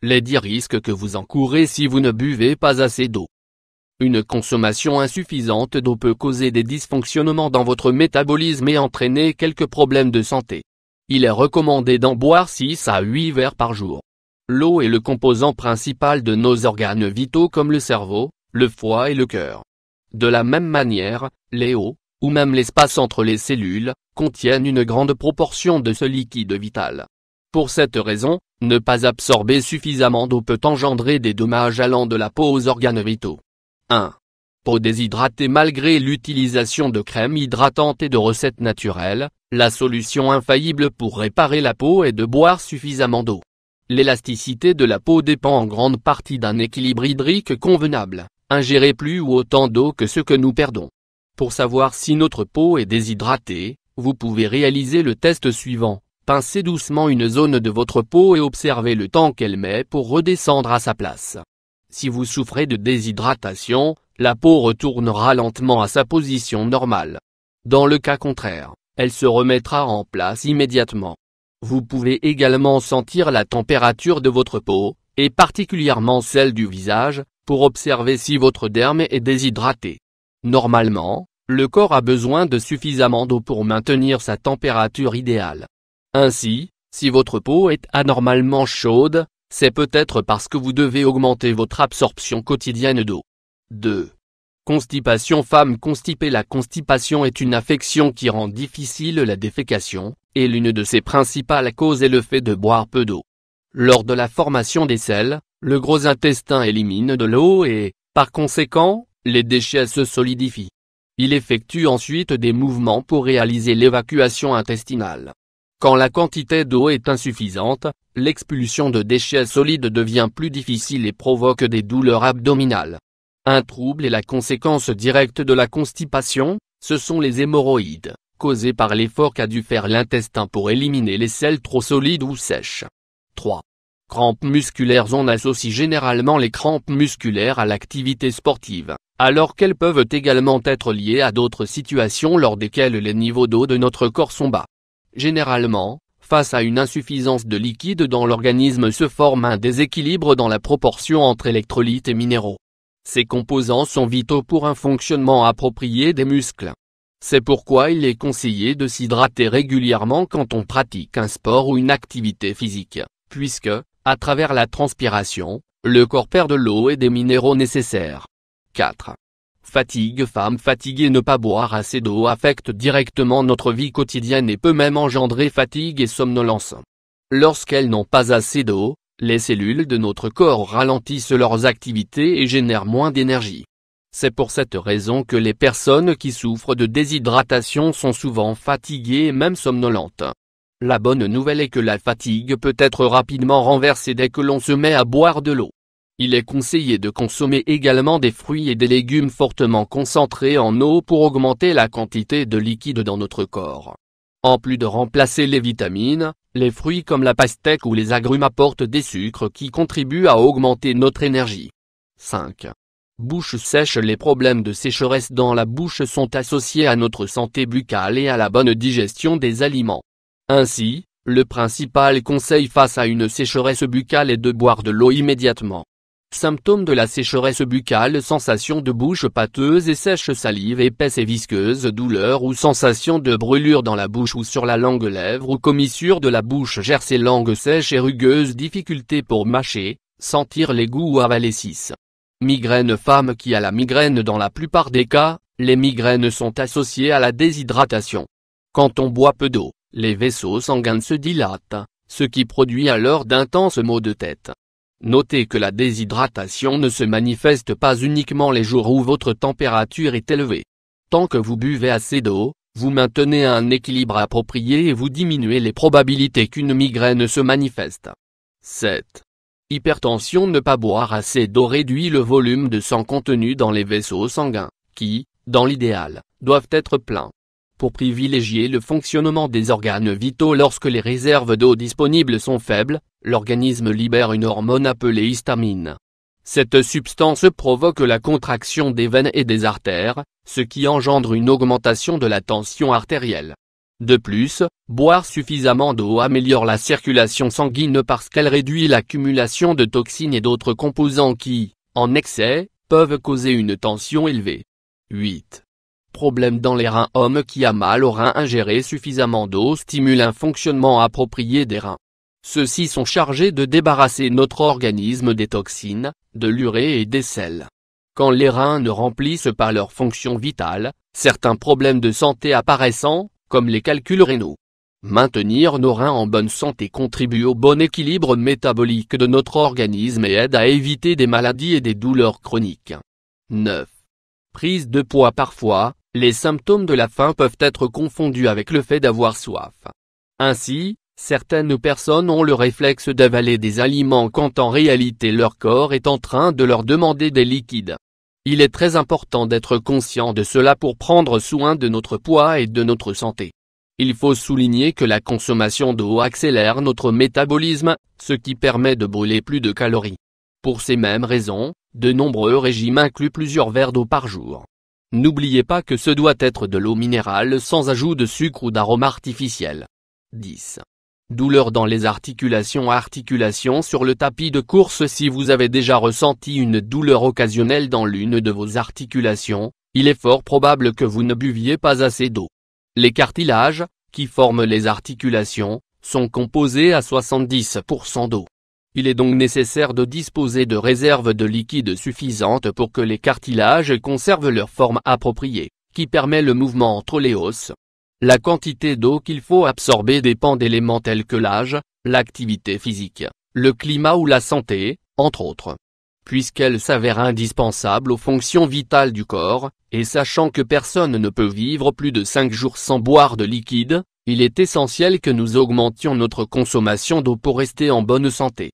les 10 risques que vous encourez si vous ne buvez pas assez d'eau. Une consommation insuffisante d'eau peut causer des dysfonctionnements dans votre métabolisme et entraîner quelques problèmes de santé. Il est recommandé d'en boire 6 à 8 verres par jour. L'eau est le composant principal de nos organes vitaux comme le cerveau, le foie et le cœur. De la même manière, les os, ou même l'espace entre les cellules, contiennent une grande proportion de ce liquide vital. Pour cette raison, ne pas absorber suffisamment d'eau peut engendrer des dommages allant de la peau aux organes vitaux. 1. Peau déshydratée. Malgré l'utilisation de crèmes hydratantes et de recettes naturelles, la solution infaillible pour réparer la peau est de boire suffisamment d'eau. L'élasticité de la peau dépend en grande partie d'un équilibre hydrique convenable. Ingérez plus ou autant d'eau que ce que nous perdons. Pour savoir si notre peau est déshydratée, vous pouvez réaliser le test suivant. Pincez doucement une zone de votre peau et observez le temps qu'elle met pour redescendre à sa place. Si vous souffrez de déshydratation, la peau retournera lentement à sa position normale. Dans le cas contraire, elle se remettra en place immédiatement. Vous pouvez également sentir la température de votre peau, et particulièrement celle du visage, pour observer si votre derme est déshydraté. Normalement, le corps a besoin de suffisamment d'eau pour maintenir sa température idéale. Ainsi, si votre peau est anormalement chaude, c'est peut-être parce que vous devez augmenter votre absorption quotidienne d'eau. 2. Constipation. Femme constipée. La constipation est une affection qui rend difficile la défécation, et l'une de ses principales causes est le fait de boire peu d'eau. Lors de la formation des selles, le gros intestin élimine de l'eau et, par conséquent, les déchets se solidifient. Il effectue ensuite des mouvements pour réaliser l'évacuation intestinale. Quand la quantité d'eau est insuffisante, l'expulsion de déchets solides devient plus difficile et provoque des douleurs abdominales. Un trouble est la conséquence directe de la constipation, ce sont les hémorroïdes, causées par l'effort qu'a dû faire l'intestin pour éliminer les selles trop solides ou sèches. 3. Crampes musculaires. On associe généralement les crampes musculaires à l'activité sportive, alors qu'elles peuvent également être liées à d'autres situations lors desquelles les niveaux d'eau de notre corps sont bas. Généralement, face à une insuffisance de liquide dans l'organisme se forme un déséquilibre dans la proportion entre électrolytes et minéraux. Ces composants sont vitaux pour un fonctionnement approprié des muscles. C'est pourquoi il est conseillé de s'hydrater régulièrement quand on pratique un sport ou une activité physique, puisque, à travers la transpiration, le corps perd de l'eau et des minéraux nécessaires. 4. Fatigue. Femme fatiguée. Ne pas boire assez d'eau affecte directement notre vie quotidienne et peut même engendrer fatigue et somnolence. Lorsqu'elles n'ont pas assez d'eau, les cellules de notre corps ralentissent leurs activités et génèrent moins d'énergie. C'est pour cette raison que les personnes qui souffrent de déshydratation sont souvent fatiguées et même somnolentes. La bonne nouvelle est que la fatigue peut être rapidement renversée dès que l'on se met à boire de l'eau. Il est conseillé de consommer également des fruits et des légumes fortement concentrés en eau pour augmenter la quantité de liquide dans notre corps. En plus de remplacer les vitamines, les fruits comme la pastèque ou les agrumes apportent des sucres qui contribuent à augmenter notre énergie. 5. Bouche sèche. Les problèmes de sécheresse dans la bouche sont associés à notre santé buccale et à la bonne digestion des aliments. Ainsi, le principal conseil face à une sécheresse buccale est de boire de l'eau immédiatement. Symptômes de la sécheresse buccale: sensation de bouche pâteuse et sèche, salive épaisse et visqueuse, douleur ou sensation de brûlure dans la bouche ou sur la langue, lèvres ou commissure de la bouche gercée, langue sèche et rugueuse, difficulté pour mâcher, sentir l'égout ou avaler. 6. Migraine. Femme qui a la migraine. Dans la plupart des cas, les migraines sont associées à la déshydratation. Quand on boit peu d'eau, les vaisseaux sanguins se dilatent, ce qui produit alors d'intenses maux de tête. Notez que la déshydratation ne se manifeste pas uniquement les jours où votre température est élevée. Tant que vous buvez assez d'eau, vous maintenez un équilibre approprié et vous diminuez les probabilités qu'une migraine se manifeste. 7. Hypertension. Ne pas boire assez d'eau réduit le volume de sang contenu dans les vaisseaux sanguins, qui, dans l'idéal, doivent être pleins. Pour privilégier le fonctionnement des organes vitaux lorsque les réserves d'eau disponibles sont faibles, l'organisme libère une hormone appelée histamine. Cette substance provoque la contraction des veines et des artères, ce qui engendre une augmentation de la tension artérielle. De plus, boire suffisamment d'eau améliore la circulation sanguine parce qu'elle réduit l'accumulation de toxines et d'autres composants qui, en excès, peuvent causer une tension élevée. 8. Problème dans les reins. Homme qui a mal aux reins. Ingérer suffisamment d'eau stimule un fonctionnement approprié des reins. Ceux-ci sont chargés de débarrasser notre organisme des toxines, de l'urée et des sels. Quand les reins ne remplissent pas leur fonction vitale, certains problèmes de santé apparaissent, comme les calculs rénaux. Maintenir nos reins en bonne santé contribue au bon équilibre métabolique de notre organisme et aide à éviter des maladies et des douleurs chroniques. 9. Prise de poids. Parfois, les symptômes de la faim peuvent être confondus avec le fait d'avoir soif. Ainsi, certaines personnes ont le réflexe d'avaler des aliments quand en réalité leur corps est en train de leur demander des liquides. Il est très important d'être conscient de cela pour prendre soin de notre poids et de notre santé. Il faut souligner que la consommation d'eau accélère notre métabolisme, ce qui permet de brûler plus de calories. Pour ces mêmes raisons, de nombreux régimes incluent plusieurs verres d'eau par jour. N'oubliez pas que ce doit être de l'eau minérale sans ajout de sucre ou d'arôme artificiel. 10. Douleur dans les articulations. Articulations sur le tapis de course. Si vous avez déjà ressenti une douleur occasionnelle dans l'une de vos articulations, il est fort probable que vous ne buviez pas assez d'eau. Les cartilages, qui forment les articulations, sont composés à 70% d'eau. Il est donc nécessaire de disposer de réserves de liquide suffisantes pour que les cartilages conservent leur forme appropriée, qui permet le mouvement entre les os. La quantité d'eau qu'il faut absorber dépend d'éléments tels que l'âge, l'activité physique, le climat ou la santé, entre autres. Puisqu'elle s'avère indispensable aux fonctions vitales du corps, et sachant que personne ne peut vivre plus de 5 jours sans boire de liquide, il est essentiel que nous augmentions notre consommation d'eau pour rester en bonne santé.